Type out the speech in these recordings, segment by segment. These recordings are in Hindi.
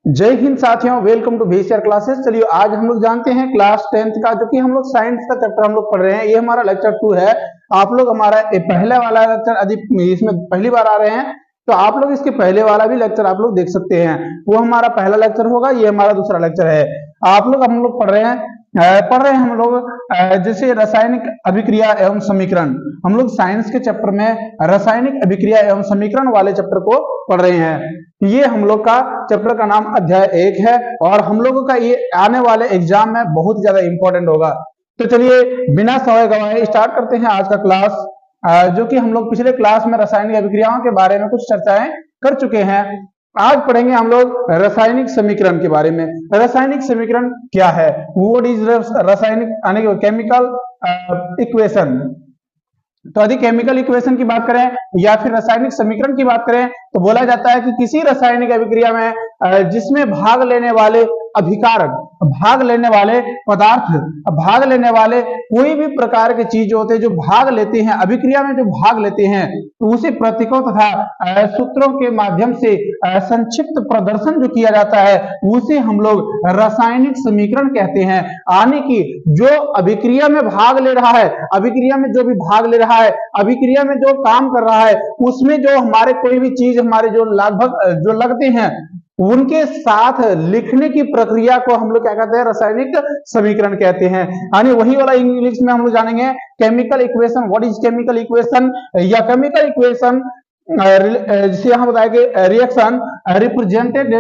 जय हिंद साथियों, वेलकम टू VCR क्लासेस। चलिए आज हम लोग जानते हैं क्लास 10th का, जो कि हम लोग साइंस का चैप्टर हम लोग पढ़ रहे हैं। ये हमारा लेक्चर 2 है। आप लोग हमारा पहले वाला लेक्चर यदि इसमें पहली बार आ रहे हैं तो आप लोग इसके पहले वाला भी लेक्चर आप लोग देख सकते हैं। वो हमारा पहला लेक्चर होगा, ये हमारा दूसरा लेक्चर है। हम लोग पढ़ रहे हैं हम लोग जैसे रासायनिक अभिक्रिया एवं समीकरण। हम लोग साइंस के चैप्टर में रासायनिक अभिक्रिया एवं समीकरण वाले चैप्टर को पढ़ रहे हैं। ये हम लोग का चैप्टर का नाम अध्याय 1 है और हम लोगों का ये आने वाले एग्जाम में बहुत ज्यादा इंपॉर्टेंट होगा। तो चलिए बिना समय गंवाए स्टार्ट करते हैं आज का क्लास, जो कि हम लोग पिछले क्लास में रासायनिक अभिक्रियाओं के बारे में कुछ चर्चाएं कर चुके हैं। आज पढ़ेंगे हम लोग रासायनिक समीकरण के बारे में। रासायनिक समीकरण क्या है, व्हाट इज रासायनिक केमिकल इक्वेशन। तो यदि केमिकल इक्वेशन की बात करें या फिर रासायनिक समीकरण की बात करें तो बोला जाता है कि किसी रासायनिक अभिक्रिया में जिसमें भाग लेने वाले अभिकारक, भाग लेने वाले पदार्थ, भाग लेने वाले कोई भी प्रकार के चीज होते हैं जो भाग लेते हैं अभिक्रिया में, जो भाग लेते हैं तो उसे प्रतीकों तथा सूत्रों के माध्यम से संक्षिप्त प्रदर्शन जो किया जाता है उसे हम लोग रासायनिक समीकरण कहते हैं। यानी कि जो अभिक्रिया में भाग ले रहा है, अभिक्रिया में जो भी भाग ले रहा है, अभिक्रिया में जो काम कर रहा है, उसमें जो हमारे कोई भी चीज हमारे जो लगभग जो लगते हैं उनके साथ लिखने की प्रक्रिया को हम लोग क्या कहते हैं, रासायनिक समीकरण कहते हैं। यानी वही वाला इंग्लिश में हम लोग जानेंगे chemical equation. What is chemical equation या केमिकल इक्वेशन जिसे यहाँ बताएंगे reaction represented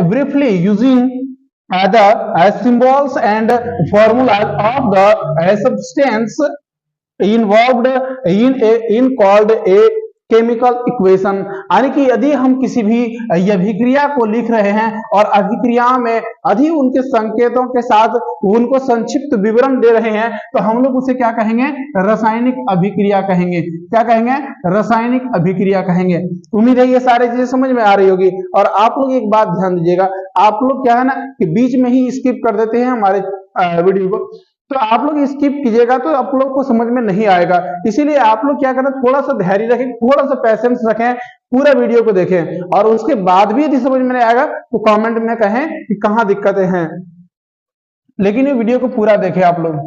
briefly using the symbols and formulas of the substance involved in called a chemical equation. यानी कि यदि हम किसी भी अभिक्रिया को लिख रहे हैं और अभिक्रिया में अधिक उनके संकेतों के साथ उनको संक्षिप्त विवरण दे रहे हैं तो हम लोग उसे क्या कहेंगे, रासायनिक अभिक्रिया कहेंगे। क्या कहेंगे, रासायनिक अभिक्रिया कहेंगे। उम्मीद है ये सारी चीजें समझ में आ रही होगी। और आप लोग एक बात ध्यान दीजिएगा, आप लोग क्या है ना कि बीच में ही स्किप कर देते हैं हमारे वीडियो को, तो आप लोग स्किप कीजिएगा तो आप लोग को समझ में नहीं आएगा। इसीलिए आप लोग क्या करें, थोड़ा सा धैर्य रखें, थोड़ा सा पैसेंस रखें, पूरा वीडियो को देखें और उसके बाद भी यदि समझ में नहीं आएगा तो कमेंट में कहें कि कहां दिक्कतें हैं, लेकिन ये वीडियो को पूरा देखें आप लोग।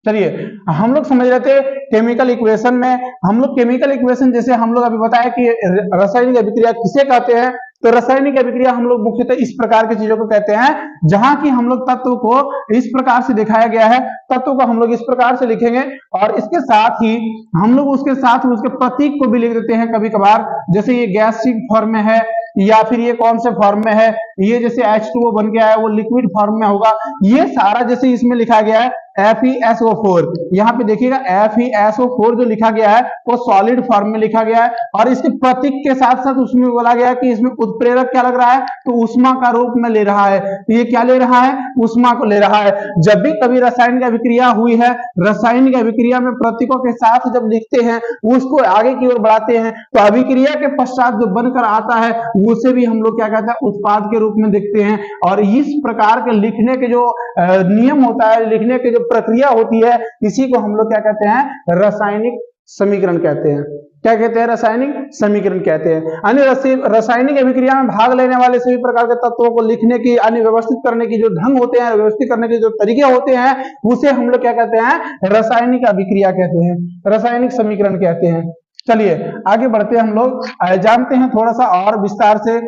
चलिए हम लोग समझ रहे थे केमिकल इक्वेशन में। हम लोग केमिकल इक्वेशन जैसे हम लोग अभी बताया कि रासायनिक अभिक्रिया किसे कहते हैं, तो रासायनिक अभिक्रिया हम लोग मुख्यतः इस प्रकार की चीजों को कहते हैं जहां की हम लोग तत्व को इस प्रकार से दिखाया गया है, तत्व को हम लोग इस प्रकार से लिखेंगे और इसके साथ ही हम लोग उसके साथ उसके प्रतीक को भी लिख देते हैं कभी कभार। जैसे ये गैसिक फॉर्म में है या फिर ये कौन से फॉर्म में है, ये जैसे H2O बन गया है वो लिक्विड फॉर्म में होगा। ये सारा जैसे इसमें लिखा गया है FeSO4, यहाँ पे देखिएगा FeSO4 जो लिखा गया है वो सॉलिड फॉर्म में लिखा गया है और इसके प्रतीक के साथ साथ उसमें बोला गया है कि इसमें उत्प्रेरक क्या लग रहा है, तो उष्मा का रूप में ले रहा है। तो ये क्या ले रहा है, उष्मा को ले रहा है। जब भी कभी रासायनिक अभिक्रिया हुई है, रासायनिक अभिक्रिया में प्रतीकों के साथ जब लिखते हैं उसको आगे की ओर बढ़ाते हैं तो अभिक्रिया के पश्चात जो बनकर आता है उसे भी हम लोग क्या कहते हैं, उत्पाद के रूप में देखते हैं। और इस प्रकार के लिखने के जो नियम होता है, लिखने के जो प्रक्रिया होती है, इसी को हम लोग क्या कहते हैं, रासायनिक समीकरण कहते हैं। क्या कहते हैं, रासायनिक समीकरण कहते हैं। यानी रासायनिक अभिक्रिया में भाग लेने वाले सभी प्रकार के तत्वों को लिखने की यानी व्यवस्थित करने की जो ढंग होते हैं, व्यवस्थित करने के जो तरीके होते हैं उसे हम लोग क्या कहते हैं, रासायनिक अभिक्रिया कहते हैं, रासायनिक समीकरण कहते हैं। चलिए आगे बढ़ते हैं, हम लोग जानते हैं थोड़ा सा और विस्तार से,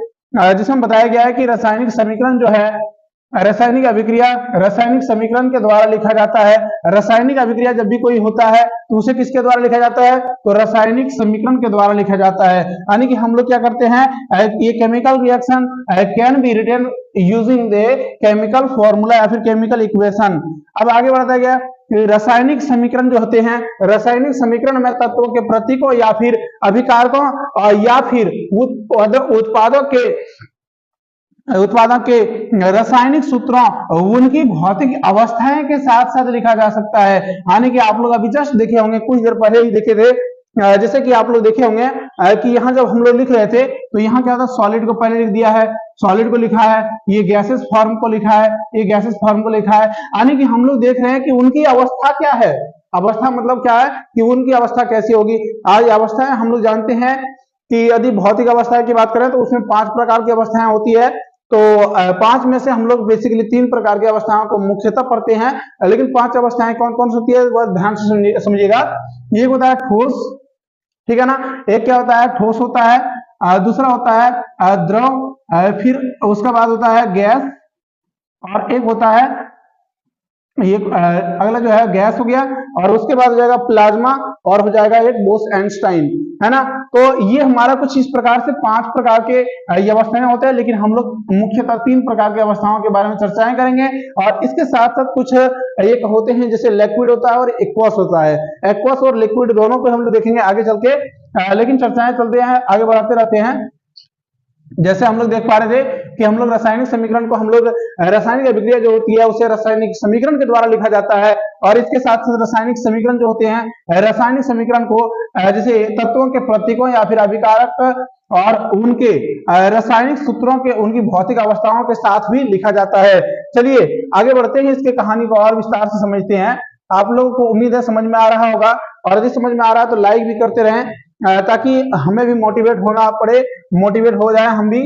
जिसमें बताया गया है कि रासायनिक समीकरण जो है, रासायनिक अभिक्रिया रासायनिक समीकरण के द्वारा लिखा जाता है। रासायनिक अभिक्रिया जब भी कोई होता है तो उसे किसके द्वारा लिखा जाता है, तो रासायनिक समीकरण के द्वारा लिखा जाता है। यानी कि हम लोग क्या करते हैं, ये chemical reaction can be written using the chemical formula या फिर केमिकल इक्वेशन। अब आगे बढ़ता गया, रासायनिक समीकरण जो होते हैं, रासायनिक समीकरण में तत्वों के प्रतीकों या फिर अभिकारकों या फिर उत्पादों के रासायनिक सूत्रों, उनकी भौतिक अवस्थाएं के साथ साथ लिखा जा सकता है। यानी कि आप लोग अभी जस्ट देखे होंगे, कुछ देर पहले ही देखे थे, जैसे कि आप लोग देखे होंगे कि यहाँ जब हम लोग लिख रहे थे तो यहाँ क्या था, सॉलिड को पहले लिख दिया है, सॉलिड को लिखा है, ये गैसेस फॉर्म को लिखा है, ये गैसेस फॉर्म को लिखा है। यानी कि हम लोग देख रहे हैं कि उनकी अवस्था क्या है, अवस्था मतलब क्या है कि उनकी अवस्था कैसी होगी। आज अवस्थाएं हम लोग जानते हैं कि यदि भौतिक अवस्था की बात करें तो उसमें 5 प्रकार की अवस्थाएं होती है। तो 5 में से हम लोग बेसिकली 3 प्रकार की अवस्थाओं को मुख्यतः पढ़ते हैं, लेकिन 5 अवस्थाएं कौन कौन सी होती है वह ध्यान से समझिएगा। एक होता है ठोस, ठीक है ना, एक क्या होता है ठोस होता है, दूसरा होता है द्रव, फिर उसका बाद होता है गैस, और एक होता है ये अगला जो है गैस हो गया, और उसके बाद हो जाएगा प्लाज्मा, और हो जाएगा एक बोस-आइंस्टाइन, है ना। तो ये हमारा कुछ इस प्रकार से 5 प्रकार के ये अवस्थाएं होते हैं, लेकिन हम लोग मुख्यतः 3 प्रकार की अवस्थाओं के बारे में चर्चाएं करेंगे। और इसके साथ साथ कुछ एक होते हैं जैसे लिक्विड होता है और एक्वस होता है, एक्वस और लिक्विड दोनों को हम लोग देखेंगे आगे चल के, लेकिन चर्चाएं चलते हैं आगे बढ़ाते रहते हैं। जैसे हम लोग देख पा रहे थे कि हम लोग रासायनिक समीकरण को हम लोग रासायनिक अभिक्रिया जो होती है उसे रासायनिक समीकरण के द्वारा लिखा जाता है, और इसके साथ साथ रासायनिक समीकरण जो होते हैं रासायनिक समीकरण को जैसे तत्वों के प्रतीकों या फिर अभिकारक और उनके रासायनिक सूत्रों के उनकी भौतिक अवस्थाओं के साथ भी लिखा जाता है। चलिए आगे बढ़ते हैं, इसके कहानी को और विस्तार से समझते हैं। आप लोगों को उम्मीद है समझ में आ रहा होगा, और यदि समझ में आ रहा है तो लाइक भी करते रहें, ताकि हमें भी मोटिवेट होना पड़े, मोटिवेट हो जाए हम भी,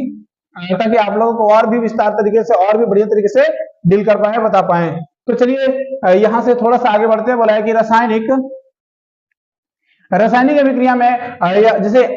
ताकि आप लोगों को और भी विस्तार तरीके से और भी बढ़िया तरीके से डील कर पाए, बता पाए। तो चलिए यहां से थोड़ा सा आगे बढ़ते हैं। बोला है कि रासायनिक अभिक्रिया में जैसे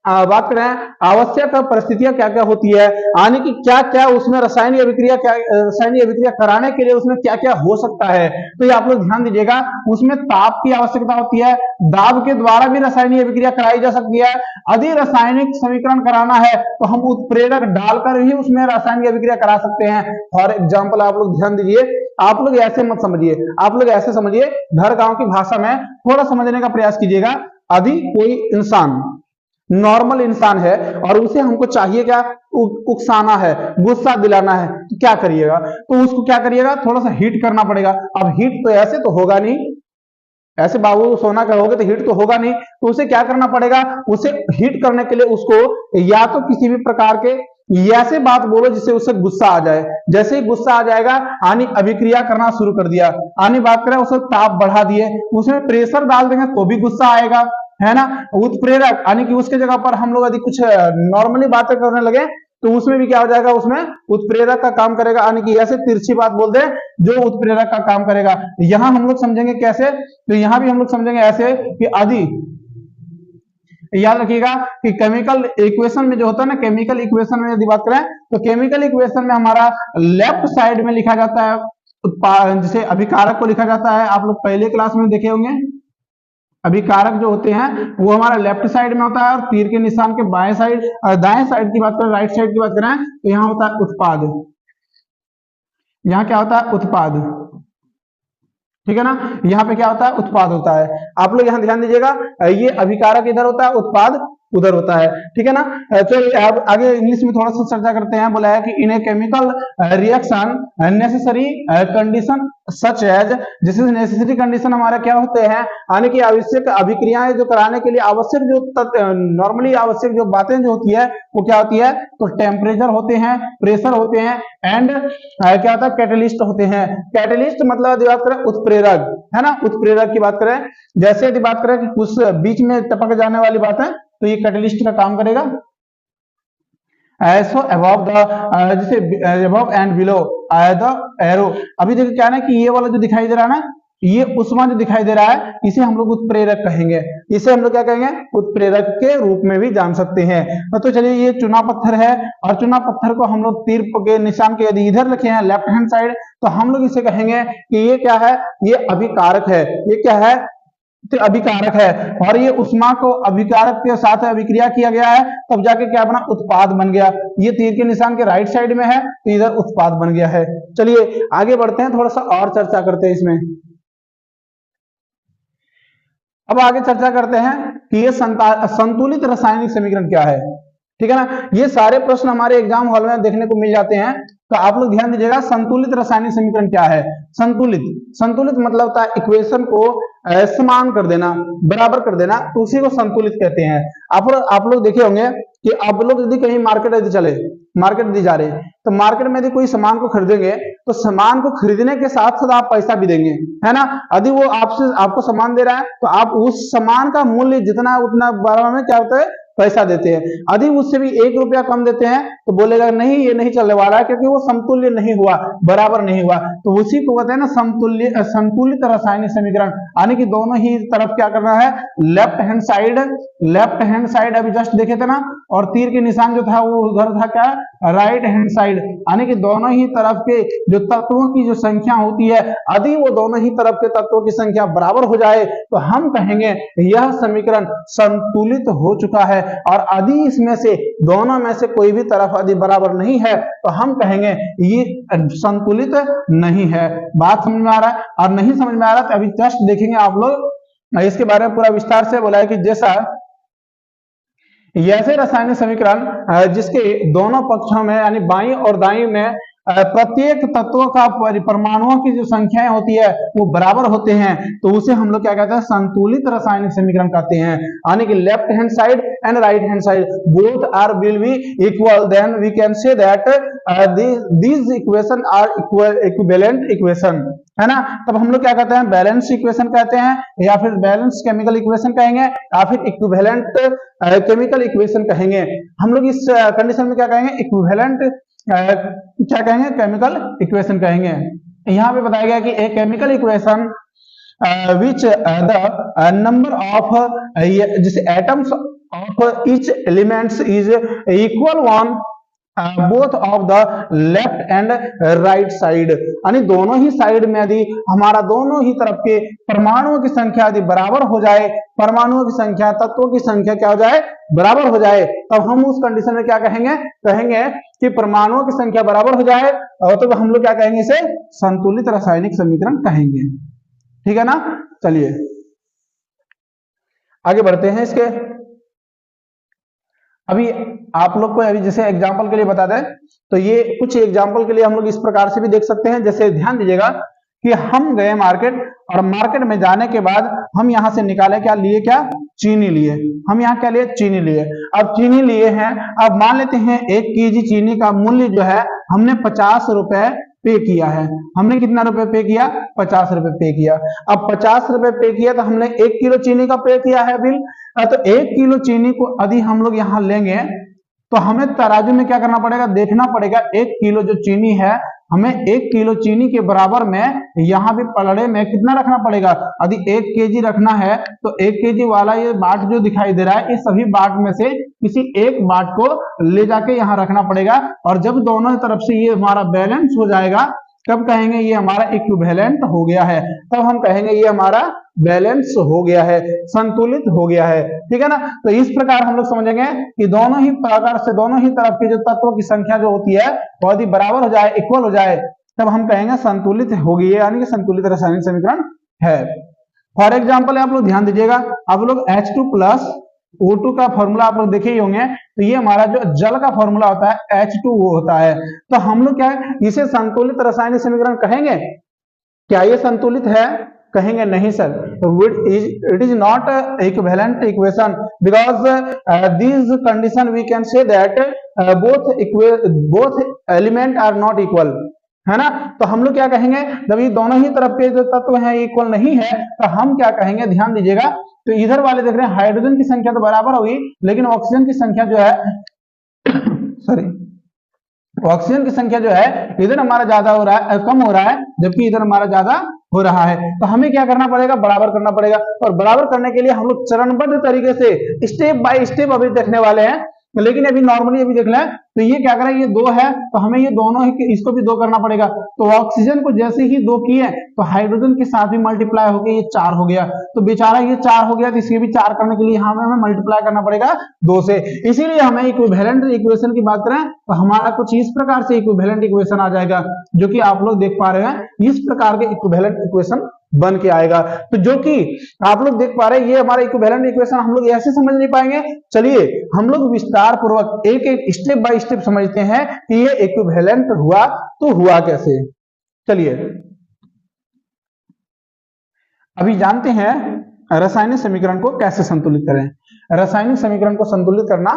बात करें आवश्यक परिस्थितियां क्या क्या होती है, यानी कि क्या क्या उसमें रासायनिक अभिक्रिया कराने के लिए उसमें क्या क्या हो सकता है। तो ये आप लोग ध्यान दीजिएगा, उसमें ताप की आवश्यकता होती है, दाब के द्वारा भी रासायनिक अभिक्रिया कराई जा सकती है। यदि रासायनिक समीकरण कराना है तो हम उत्प्रेरक डालकर ही उसमें रासायनिक अभिक्रिया करा सकते हैं। फॉर एग्जाम्पल आप लोग ध्यान दीजिए, आप लोग ऐसे मत समझिए, आप लोग ऐसे समझिए, घर गांव की भाषा में थोड़ा समझने का प्रयास कीजिएगा। यदि कोई इंसान नॉर्मल इंसान है और उसे हमको चाहिए क्या, उकसाना है, गुस्सा दिलाना है, तो क्या करिएगा, तो उसको क्या करिएगा, थोड़ा सा हीट करना पड़ेगा। अब हीट तो ऐसे तो होगा नहीं, ऐसे बाबू सोना कहोगे तो हीट तो होगा नहीं, तो उसे क्या करना पड़ेगा, उसे हीट करने के लिए उसको या तो किसी भी प्रकार के ऐसे बात बोलो जिससे उसे गुस्सा आ जाए। जैसे ही गुस्सा आ जाएगा आनी अभिक्रिया करना शुरू कर दिया, आनी बात करें उसे ताप बढ़ा दिए, उसमें प्रेशर डाल देंगे तो भी गुस्सा आएगा, है ना। उत्प्रेरक यानी कि उसके जगह पर हम लोग यदि कुछ नॉर्मली बातें करने लगे तो उसमें भी क्या हो जाएगा, उसमें उत्प्रेरक का काम करेगा, यानी कि ऐसे तिरछी बात बोल दे जो उत्प्रेरक का काम करेगा। यहां हम लोग समझेंगे कैसे, तो यहां भी हम लोग समझेंगे ऐसे कि यदि याद रखिएगा कि केमिकल इक्वेशन में जो होता है ना, केमिकल इक्वेशन में यदि बात करें तो केमिकल इक्वेशन में हमारा लेफ्ट साइड में लिखा जाता है जैसे अभिकारक को लिखा जाता है, आप लोग पहले क्लास में देखे होंगे। अभिकारक जो होते हैं वो हमारा लेफ्ट साइड में होता है, और तीर के निशान के बाएं साइड, दाएं साइड की बात करें, राइट साइड की बात करें तो यहाँ होता है उत्पाद। यहाँ क्या होता है, उत्पाद, ठीक है ना। यहाँ पे क्या होता है, उत्पाद होता है। आप लोग यहाँ ध्यान दीजिएगा, ये अभिकारक इधर होता है, उत्पाद उधर होता है, ठीक है ना। चलिए अब आगे इंग्लिश में थोड़ा सा चर्चा करते हैं। बोला है कि in a chemical reaction necessary condition such as, जिस नेसेसरी कंडीशन हमारा क्या होते हैं, यानी कि आवश्यक अभिक्रियाएं जो कराने के लिए आवश्यक जो नॉर्मली आवश्यक जो बातें जो होती है वो क्या होती है, तो टेम्परेचर होते हैं, प्रेशर होते हैं, एंड क्या होता है, कैटलिस्ट होते हैं। कैटलिस्ट मतलब यदि बात करें उत्प्रेरक, है ना, उत्प्रेरक की बात करें, जैसे यदि बात करें कि कुछ बीच में टपक जाने वाली बात है तो ये कैटलिस्ट का काम करेगा। सो अबव द जैसे above and below the arrow, अभी देखिए क्या है कि ये वाला जो दिखाई दे रहा है ना, ये उष्मा जो दिखाई दे रहा है इसे हम लोग उत्प्रेरक कहेंगे, इसे हम लोग क्या कहेंगे, उत्प्रेरक के रूप में भी जान सकते हैं। तो चलिए ये चुना पत्थर है, और चुना पत्थर को हम लोग तीर के निशान के यदि इधर लिखे हैं लेफ्ट हैंड साइड, तो हम लोग इसे कहेंगे कि ये क्या है, ये अभिकारक है। ये क्या है, तो अभिकारक है, और ये उष्मा को अभिकारक के साथ अभिक्रिया किया गया है, तब जाके क्या बना, उत्पाद बन गया। ये तीर के निशान के राइट साइड में है तो इधर उत्पाद बन गया है। चलिए आगे बढ़ते हैं, थोड़ा सा और चर्चा करते हैं इसमें। अब आगे चर्चा करते हैं कि ये संतुलित रासायनिक समीकरण क्या है, ठीक है ना। ये सारे प्रश्न हमारे एग्जाम हॉल में देखने को मिल जाते हैं, तो आप लोग ध्यान दीजिएगा संतुलित रासायनिक समीकरण क्या है। संतुलित मतलब होता है इक्वेशन को समान कर देना, बराबर कर देना, तो उसी को संतुलित कहते हैं। आप लोग देखे होंगे कि आप लोग यदि कहीं मार्केट यदि चले, मार्केट यदि जा रहे, तो मार्केट में यदि कोई सामान को खरीदेंगे तो सामान को खरीदने के साथ साथ आप पैसा भी देंगे, है ना। यदि वो आपको सामान दे रहा है तो आप उस सामान का मूल्य जितना उतना बारे में क्या होता है, पैसा देते हैं। यदि उससे भी 1 रुपया कम देते हैं तो बोलेगा नहीं ये नहीं चलने वाला है, क्योंकि वो समतुल्य नहीं हुआ, बराबर नहीं हुआ। तो उसी को कहते हैं ना संतुलित रासायनिक समीकरण, यानी कि दोनों ही तरफ क्या करना है, लेफ्ट हैंड साइड अभी जस्ट देखे थे ना, और तीर के निशान जो था वो उधर था क्या, राइट हैंड साइड, यानी कि दोनों ही तरफ के जो तत्वों की जो संख्या होती है, यदि वो दोनों ही तरफ के तत्वों की संख्या बराबर हो जाए तो हम कहेंगे यह समीकरण संतुलित हो चुका है। और यदि इसमें से दोनों में से कोई भी तरफ यदि बराबर नहीं है तो हम कहेंगे ये संतुलित नहीं है। बात समझ में आ रहा है? और नहीं समझ में आ रहा तो अभी जस्ट देखेंगे आप लोग, इसके बारे में पूरा विस्तार से बोला है कि जैसा ऐसे रासायनिक समीकरण जिसके दोनों पक्षों में यानी बाईं और दाईं में प्रत्येक तत्व का परमाणुओं की जो संख्याएं होती है वो बराबर होते हैं, तो उसे हम लोग क्या कहते हैं, संतुलित रासायनिक समीकरण कहते हैं। यानी कि left hand side and right hand side both are will be equal, then we can say that these equation are equivalent equation, है ना। तब हम लोग क्या कहते हैं, बैलेंस इक्वेशन कहते हैं, या फिर बैलेंस केमिकल इक्वेशन कहेंगे, या फिर इक्विवेलेंट केमिकल इक्वेशन कहेंगे। हम लोग इस कंडीशन में क्या कहेंगे, इक्विवेलेंट क्या कहेंगे, केमिकल इक्वेशन कहेंगे। यहाँ पे बताया गया कि a chemical equation which the number of जैसे atoms of each elements is equal one both of the left and right side, यानी दोनों ही साइड में यदि हमारा दोनों ही तरफ के परमाणुओं की संख्या यदि बराबर हो जाए, परमाणुओं की संख्या, तत्वों की संख्या क्या हो जाए, बराबर हो जाए, तब हम उस कंडीशन में क्या कहेंगे, कहेंगे कि परमाणुओं की संख्या बराबर हो जाए, और तो हम लोग क्या कहेंगे, इसे संतुलित रासायनिक समीकरण कहेंगे। ठीक है ना। चलिए आगे बढ़ते हैं। इसके अभी आप लोग को अभी जैसे एग्जाम्पल के लिए बता दें तो ये कुछ एग्जाम्पल के लिए हम लोग इस प्रकार से भी देख सकते हैं। जैसे ध्यान दीजिएगा कि हम गए मार्केट, और मार्केट में जाने के बाद हम यहाँ से निकाले क्या लिए, क्या चीनी लिए। हम यहाँ क्या लिए, चीनी लिए। अब चीनी लिए हैं, अब मान लेते हैं 1 केजी चीनी का मूल्य जो है हमने 50 रुपए पे किया है। हमने कितना रुपए पे किया, 50 रुपए पे किया। अब 50 रुपए पे किया तो हमने 1 किलो चीनी का पे किया है बिल। तो 1 किलो चीनी को यदि हम लोग यहाँ लेंगे तो हमें तराजू में क्या करना पड़ेगा, देखना पड़ेगा 1 किलो जो चीनी है, हमें 1 किलो चीनी के बराबर में यहाँ भी पलड़े में कितना रखना पड़ेगा। यदि 1 केजी रखना है तो 1 केजी वाला ये बाट जो दिखाई दे रहा है, इस सभी बाट में से किसी एक बाट को ले जाके यहाँ रखना पड़ेगा। और जब दोनों तरफ से ये हमारा बैलेंस हो जाएगा तब कहेंगे ये हमारा इक्विवेलेंट हो गया है, तब हम कहेंगे ये हमारा बैलेंस हो गया है, संतुलित हो गया है। ठीक है ना। तो इस प्रकार हम लोग समझेंगे कि दोनों ही प्रकार से दोनों ही तरफ के जो तत्वों की संख्या जो होती है वो यदि बराबर हो जाए, इक्वल हो जाए, तब हम कहेंगे संतुलित हो गई है, यानी कि संतुलित रासायनिक समीकरण है। फॉर एग्जाम्पल आप लोग ध्यान दीजिएगा, आप लोग H2 प्लस O2 का फॉर्मूला आप लोग देखे ही होंगे, तो ये हमारा जो जल का फॉर्मूला होता है H2O होता है। तो हम लोग क्या है, इसे संतुलित रासायनिक समीकरण कहेंगे। क्या ये संतुलित है, कहेंगे नहीं sir, it is not equivalent equation because this condition we can say that both element are not equal, है ना। तो हम लोग क्या कहेंगे, जब ये दोनों ही तरफ के जो तत्व हैं इक्वल नहीं है तो हम क्या कहेंगे, ध्यान दीजिएगा। तो इधर वाले देख रहे हैं हाइड्रोजन की संख्या तो बराबर होगी, लेकिन ऑक्सीजन की संख्या जो है सॉरी ऑक्सीजन की संख्या जो है इधर हमारा ज्यादा हो रहा है, कम हो रहा है, जबकि इधर हमारा ज्यादा हो रहा है। तो हमें क्या करना पड़ेगा, बराबर करना पड़ेगा। और बराबर करने के लिए हम लोग चरणबद्ध तरीके से स्टेप बाय स्टेप अभी देखने वाले हैं, लेकिन अभी नॉर्मली अभी देख लें तो ये क्या कर रहा है, ये 2 है तो हमें ये दोनों ही इसको भी 2 करना पड़ेगा। तो ऑक्सीजन को जैसे ही 2 किए तो हाइड्रोजन के साथ भी मल्टीप्लाई होकर ये 4 हो गया। तो बेचारा ये 4 हो गया, तो इसके भी 4 करने के लिए हमें मल्टीप्लाई करना पड़ेगा 2 से। इसीलिए हमें इक्विवेलेंट इक्वेशन की बात करें तो हमारा कुछ इस प्रकार से इक्विवेलेंट इक्वेशन आ जाएगा, जो कि आप लोग देख पा रहे हैं। इस प्रकार के इक्विवेलेंट इक्वेशन बन के आएगा। तो जो कि आप लोग देख पा रहे हैं, ये हमारा इक्विवेलेंट इक्वेशन हम लोग ऐसे समझ नहीं पाएंगे। चलिए हम लोग विस्तार पूर्वक एक एक स्टेप बाय स्टेप समझते हैं कि ये इक्विवेलेंट हुआ तो हुआ कैसे। चलिए अभी जानते हैं रासायनिक समीकरण को कैसे संतुलित करें। रासायनिक समीकरण को संतुलित करना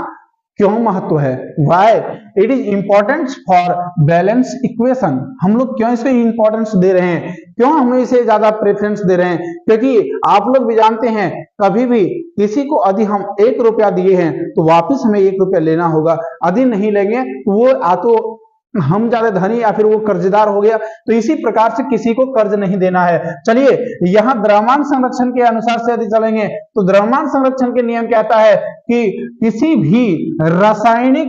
क्यों महत्व है, why it is important for balance equation. हम लोग क्यों इसको इंपॉर्टेंस दे रहे हैं, क्यों हम इसे ज्यादा प्रेफरेंस दे रहे हैं, क्योंकि आप लोग भी जानते हैं कभी भी किसी को यदि हम 1 रुपया दिए हैं तो वापस हमें 1 रुपया लेना होगा, यदि नहीं लेंगे तो वो आ तो हम ज्यादा धनी या फिर वो कर्जदार हो गया। तो इसी प्रकार से किसी को कर्ज नहीं देना है। चलिए यहाँ द्रव्यमान संरक्षण के अनुसार से यदि चलेंगे तो द्रव्यमान संरक्षण के नियम कहता है कि किसी भी रासायनिक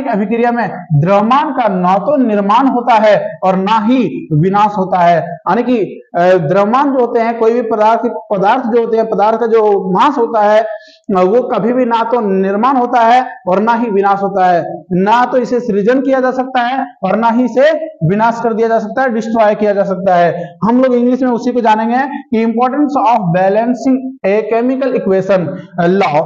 अभिक्रिया में द्रव्यमान का न तो निर्माण होता है और ना ही विनाश होता है। यानी कि द्रव्यमान जो होते हैं, कोई भी पदार्थ जो होते हैं, पदार्थ का जो मास होता है वो कभी भी ना तो निर्माण होता है और ना ही विनाश होता है। ना तो इसे सृजन किया जा सकता है और ना ही इसे विनाश कर दिया जा सकता है, डिस्ट्रॉय किया जा सकता है। हम लोग इंग्लिश में उसी को जानेंगे कि importance of balancing A chemical equation, law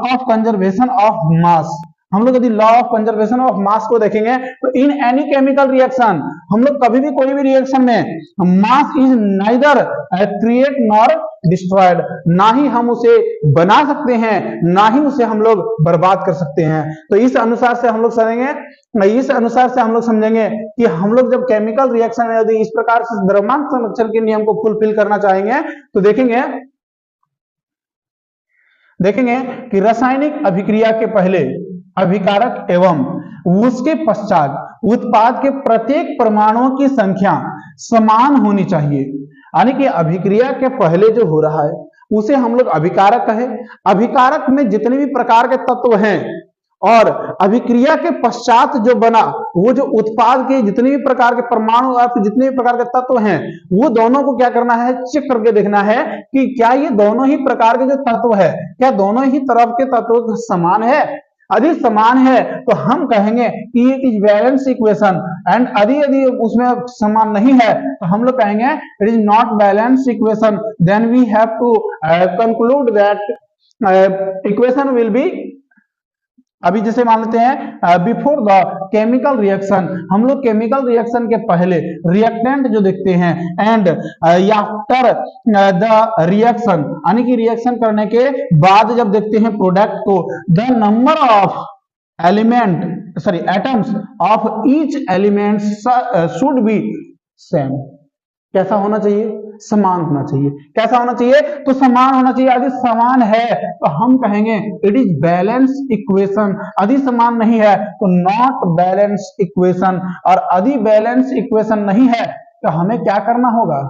of conservation of mass. हम लोग यदि law of conservation of mass को देखेंगे तो इन एनी केमिकल रिएक्शन, हम लोग कभी भी कोई भी रिएक्शन में mass is neither create nor destroyed, ना ही हम उसे बना सकते हैं ना ही उसे हम लोग बर्बाद कर सकते हैं। तो इस अनुसार से हम लोग समझेंगे कि हम लोग जब केमिकल रिएक्शन में यदि इस प्रकार से द्रव्यमान संरक्षण के नियम को फुलफिल करना चाहेंगे तो देखेंगे कि रासायनिक अभिक्रिया के पहले अभिकारक एवं उसके पश्चात उत्पाद के प्रत्येक परमाणुओं की संख्या समान होनी चाहिए। यानी कि अभिक्रिया के पहले जो हो रहा है उसे हम लोग अभिकारक कहें। अभिकारक में जितने भी प्रकार के तत्व हैं और अभिक्रिया के पश्चात जो बना वो जो उत्पाद के जितने भी प्रकार के परमाणु या फिर जितने भी प्रकार के तत्व हैं वो दोनों को क्या करना है, चेक करके देखना है कि क्या ये दोनों ही प्रकार के जो तत्व है, क्या दोनों ही तरफ के तत्व समान है। यदि समान है तो हम कहेंगे कि it is balance equation, and यदि उसमें समान नहीं है तो हम लोग कहेंगे it is not balance equation. Then we have to conclude that equation will be, अभी जैसे मान लेते हैं बिफोर द केमिकल रिएक्शन, हम लोग केमिकल रिएक्शन के पहले रिएक्टेंट जो देखते हैं, एंड आफ्टर द रिएक्शन यानी कि रिएक्शन करने के बाद जब देखते हैं प्रोडक्ट को, the number of atoms of each element should be same. कैसा होना चाहिए, समान होना चाहिए। कैसा होना चाहिए, तो समान होना चाहिए। यदि समान है तो हम कहेंगे इट इज बैलेंस इक्वेशन, यदि समान नहीं है तो नॉट बैलेंस इक्वेशन। और यदि बैलेंस इक्वेशन नहीं है तो हमें क्या करना होगा,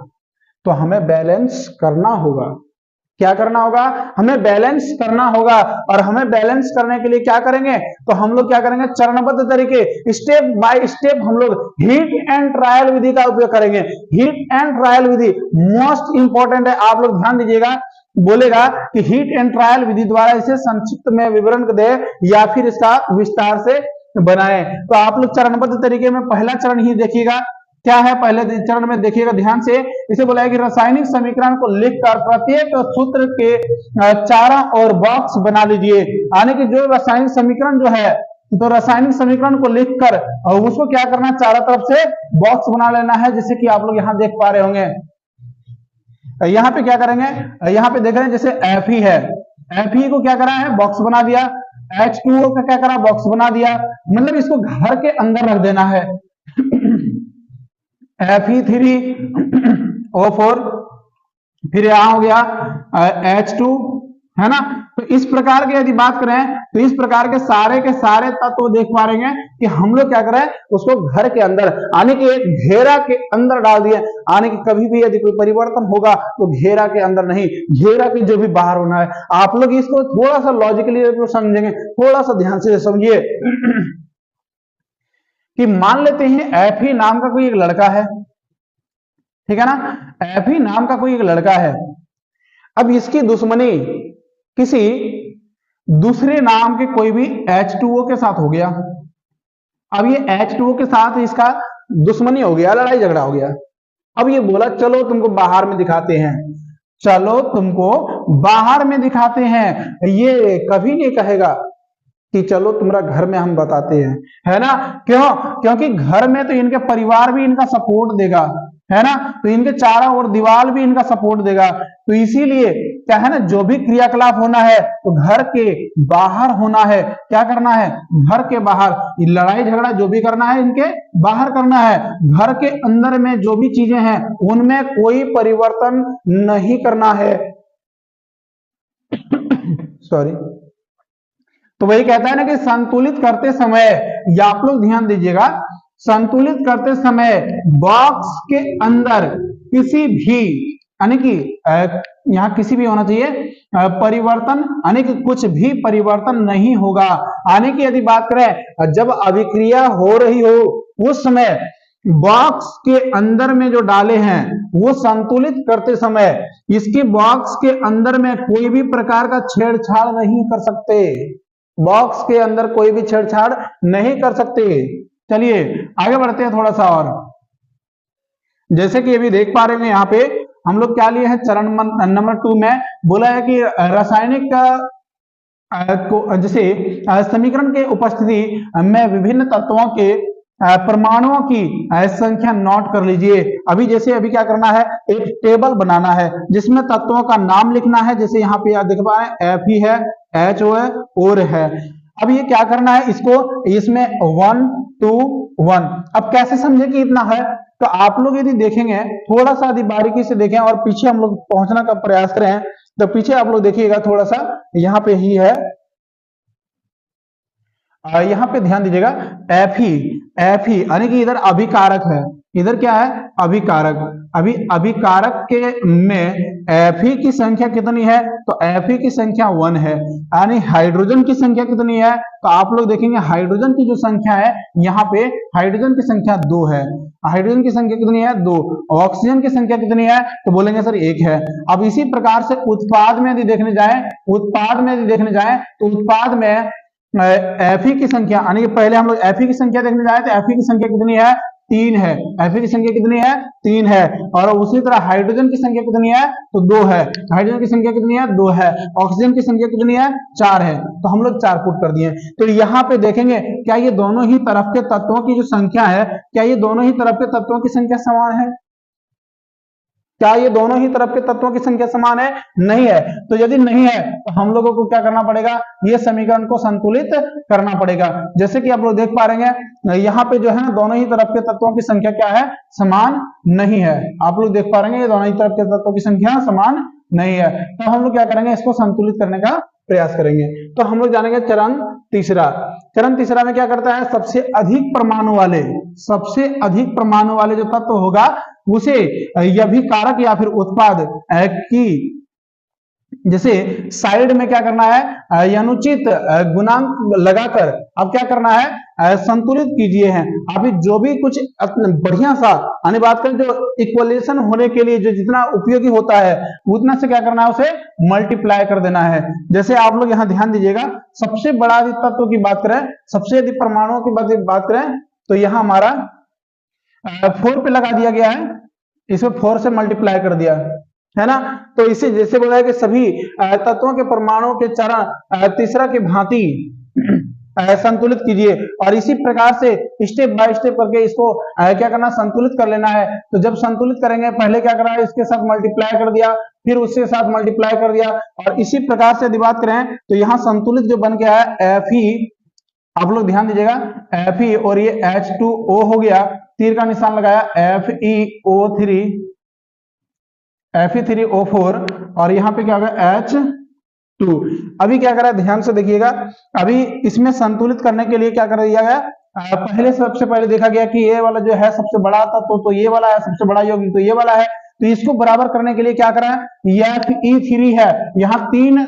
तो हमें बैलेंस करना होगा। क्या करना होगा, हमें बैलेंस करना होगा। और हमें बैलेंस करने के लिए क्या करेंगे, तो हम लोग क्या करेंगे, चरणबद्ध तरीके स्टेप बाय स्टेप हम लोग हीट एंड ट्रायल विधि का उपयोग करेंगे। Heat and trial Vidhi most important है, आप लोग ध्यान दीजिएगा। बोलेगा कि हीट एंड ट्रायल विधि द्वारा इसे संक्षिप्त में विवरण दे या फिर इसका विस्तार से बनाए। तो आप लोग चरणबद्ध तरीके में पहला चरण ही देखिएगा। क्या है पहले चरण में, देखिएगा ध्यान से। इसे बोला है कि रासायनिक समीकरण को लिखकर प्रत्येक सूत्र के चारों ओर बॉक्स बना लीजिए। यानी कि जो रासायनिक समीकरण जो है, तो रासायनिक समीकरण को लिखकर और उसको क्या करना, चारों तरफ से बॉक्स बना लेना है, जैसे कि आप लोग यहाँ देख पा रहे होंगे। यहाँ पे क्या करेंगे, यहाँ पे देख रहे हैं जैसे Fe है, Fe को क्या करा है, बॉक्स बना दिया। H2O का क्या करा, बॉक्स बना दिया। मतलब इसको घर के अंदर रख देना है। Fe3O4, फिर यहां हो गया H2, है ना। तो इस प्रकार के यदि बात करें तो इस प्रकार के सारे तत्व देख पा रहे हैं कि हम लोग क्या करें, उसको घर के अंदर आने के घेरा के अंदर डाल दिए। आने की कभी भी यदि कोई परिवर्तन होगा तो घेरा के अंदर नहीं, घेरा के जो भी बाहर होना है। आप लोग इसको थोड़ा सा लॉजिकली समझेंगे, थोड़ा सा ध्यान से समझिए कि मान लेते हैं Fe नाम का कोई एक लड़का है, ठीक है ना। Fe नाम का कोई एक लड़का है। अब इसकी दुश्मनी किसी दूसरे नाम के कोई भी H2O के साथ हो गया। अब ये H2O के साथ इसका दुश्मनी हो गया, लड़ाई झगड़ा हो गया। अब ये बोला चलो तुमको बाहर में दिखाते हैं, चलो तुमको बाहर में दिखाते हैं। ये कभी नहीं कहेगा कि चलो तुम्हारा घर में हम बताते हैं, है ना। क्यों, क्योंकि घर में तो इनके परिवार भी इनका सपोर्ट देगा, है ना। तो इनके चारों ओर दीवार भी इनका सपोर्ट देगा। तो इसीलिए क्या है ना, जो भी क्रियाकलाप होना है तो घर के बाहर होना है। क्या करना है, घर के बाहर। लड़ाई झगड़ा जो भी करना है इनके बाहर करना है। घर के अंदर में जो भी चीजें हैं उनमें कोई परिवर्तन नहीं करना है। सॉरी। तो वही कहता है ना कि संतुलित करते समय, या आप लोग ध्यान दीजिएगा, संतुलित करते समय बॉक्स के अंदर किसी भी, यानी कि यहाँ किसी भी होना चाहिए परिवर्तन, यानी कि कुछ भी परिवर्तन नहीं होगा। यानी कि यदि बात करें जब अभिक्रिया हो रही हो उस समय बॉक्स के अंदर में जो डाले हैं वो संतुलित करते समय इसके बॉक्स के अंदर में कोई भी प्रकार का छेड़छाड़ नहीं कर सकते। बॉक्स के अंदर कोई भी छेड़छाड़ नहीं कर सकते। चलिए आगे बढ़ते हैं थोड़ा सा और। जैसे कि अभी देख पा रहे हैं यहाँ पे हम लोग क्या लिए हैं, चरण नंबर 2 में बोला है कि रासायनिक जैसे समीकरण के उपस्थिति में विभिन्न तत्वों के परमाणुओं की संख्या नोट कर लीजिए। अभी जैसे क्या करना है, एक टेबल बनाना है जिसमें तत्वों का नाम लिखना है। जैसे यहाँ पे देख पा रहे हैं Fe है, HO है, OR है। अब ये क्या करना है, इसको इसमें 1 2 1। अब कैसे समझे कि इतना है, तो आप लोग यदि देखेंगे थोड़ा सा यदि बारीकी से देखें और पीछे हम लोग पहुंचने का प्रयास करें तो पीछे आप लोग देखिएगा थोड़ा सा, यहाँ पे ही है, यहाँ पे ध्यान दीजिएगा Fe यानी कि इधर अभिकारक है, इधर क्या है अभिकारक। अभिकारक के में Fe की संख्या कितनी है, तो Fe की संख्या 1 है। यानी हाइड्रोजन की संख्या कितनी है, तो आप लोग देखेंगे हाइड्रोजन की जो संख्या है यहाँ पे हाइड्रोजन की संख्या 2 है। हाइड्रोजन की संख्या कितनी है 2। ऑक्सीजन की संख्या कितनी है, तो बोलेंगे सर 1 है। अब इसी प्रकार से उत्पाद में यदि देखने जाए तो उत्पाद में Fe की संख्या, यानी कि पहले हम लोग Fe की संख्या देखने जाए तो Fe की संख्या कितनी है 3 है। Fe की संख्या कितनी है 3 है। और उसी तरह हाइड्रोजन की संख्या कितनी है, तो 2 है। हाइड्रोजन की संख्या कितनी है 2 है। ऑक्सीजन की संख्या कितनी है 4 है। तो हम लोग 4 पुट कर दिए। तो यहाँ पे देखेंगे क्या ये दोनों ही तरफ के तत्वों की जो संख्या है, क्या ये दोनों ही तरफ के तत्वों की संख्या समान है? क्या ये दोनों ही तरफ के तत्वों की संख्या समान है? नहीं है। तो यदि नहीं है तो हम लोगों को क्या करना पड़ेगा, ये समीकरण को संतुलित करना पड़ेगा। जैसे कि आप लोग देख पा रहे हैं यहाँ पे जो है ना दोनों ही तरफ के तत्वों की संख्या क्या है, समान नहीं है। आप लोग देख पा रहे हैं ये दोनों ही तरफ के तत्वों की संख्या समान नहीं है। तो हम लोग क्या करेंगे, इसको संतुलित करने का प्रयास करेंगे। तो हम लोग जानेंगे चरण तीसरा। चरण तीसरा में क्या करता है, सबसे अधिक परमाणु वाले जो तत्व होगा उसे अभिकारक या फिर उत्पाद की जैसे साइड में क्या करना है, अनुचित गुणांक लगाकर अब क्या करना है, संतुलित कीजिए हैं। अभी जो भी कुछ बढ़िया सा यानी बात करें जो इक्वलेशन होने के लिए जो जितना उपयोगी होता है उतना से क्या करना है, उसे मल्टीप्लाई कर देना है। जैसे आप लोग यहाँ ध्यान दीजिएगा, सबसे बड़ा तत्व की बात करें, सबसे अधिक परमाणुओं की बात करें तो यहाँ हमारा 4 पे लगा दिया गया है, इसमें 4 से मल्टीप्लाई कर दिया है ना। तो इसे जैसे बोला है कि सभी तत्वों के परमाणुओं के चरण तीसरा की भांति संतुलित कीजिए। और इसी प्रकार से स्टेप बाय स्टेप करके इसको क्या करना, संतुलित कर लेना है। तो जब संतुलित करेंगे पहले क्या करना है, इसके साथ मल्टीप्लाई कर दिया, फिर उसके साथ मल्टीप्लाई कर दिया। और इसी प्रकार से यदि बात करें तो यहाँ संतुलित जो बन गया है Fe, आप लोग ध्यान दीजिएगा Fe और ये H2O हो गया, तीर का निशान लगाया Fe3O4 और यहाँ पे क्या होगा H2। अभी क्या करा, ध्यान से देखिएगा, अभी इसमें संतुलित करने के लिए क्या कर दिया गया, पहले सबसे पहले देखा गया कि ये वाला जो है सबसे बड़ा था तो ये वाला है, सबसे बड़ा यौगिक तो ये वाला है। तो इसको बराबर करने के लिए क्या करा है, Fe3 है, यहाँ 3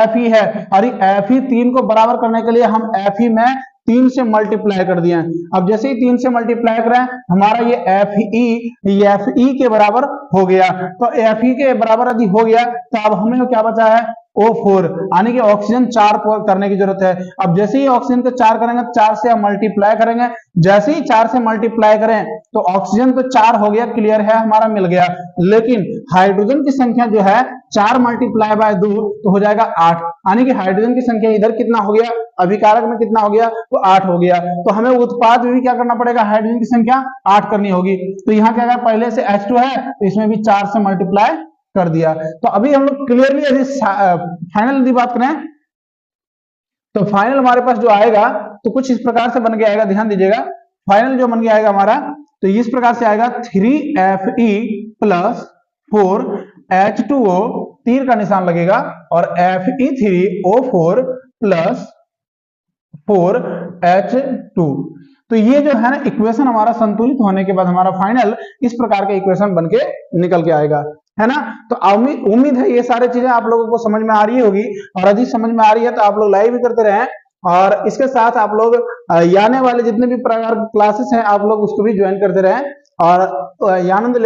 Fe है और Fe3 को बराबर करने के लिए हम Fe में 3 से मल्टीप्लाई कर दिए। अब जैसे ही 3 से मल्टीप्लाई करें हमारा ये Fe के बराबर हो गया। तो Fe के बराबर यदि हो गया तो अब हमें क्या बचा है, O4, यानी कि ऑक्सीजन 4 करने की जरूरत है। अब जैसे ही ऑक्सीजन को 4 करेंगे 4 से हम मल्टीप्लाई करेंगे, जैसे ही 4 से मल्टीप्लाई करें तो ऑक्सीजन तो 4 हो गया, क्लियर है, हमारा मिल गया। लेकिन हाइड्रोजन की संख्या जो है 4 मल्टीप्लाई बाय 2 तो हो जाएगा 8, यानी कि हाइड्रोजन की संख्या इधर कितना हो गया, अभिकारक में कितना हो गया, तो 8 हो गया। तो हमें उत्पाद में भी क्या करना पड़ेगा, हाइड्रोजन की संख्या 8 करनी होगी। तो यहाँ क्या है, पहले से H2 है तो इसमें भी 4 से मल्टीप्लाई कर दिया। तो अभी हम लोग क्लियरली यदि फाइनल यदि बात करें तो फाइनल हमारे पास जो आएगा तो कुछ इस प्रकार से बन के आएगा, ध्यान दीजिएगा। फाइनल जो बन के आएगा हमारा तो इस प्रकार से आएगा 3Fe प्लस 4H2O, तीर का निशान लगेगा, और Fe3O4 प्लस 4H2। तो ये जो है ना इक्वेशन हमारा संतुलित होने के बाद हमारा फाइनल इस प्रकार का इक्वेशन बन के निकल के आएगा, है ना। तो उम्मीद है ये सारी चीजें आप लोगों को समझ में आ रही होगी, और यदि समझ में आ रही है तो आप लोग लाइक भी करते रहें, और इसके साथ आप लोग आने वाले जितने भी प्रकार क्लासेस हैं आप लोग उसको भी ज्वाइन करते रहें और आनंद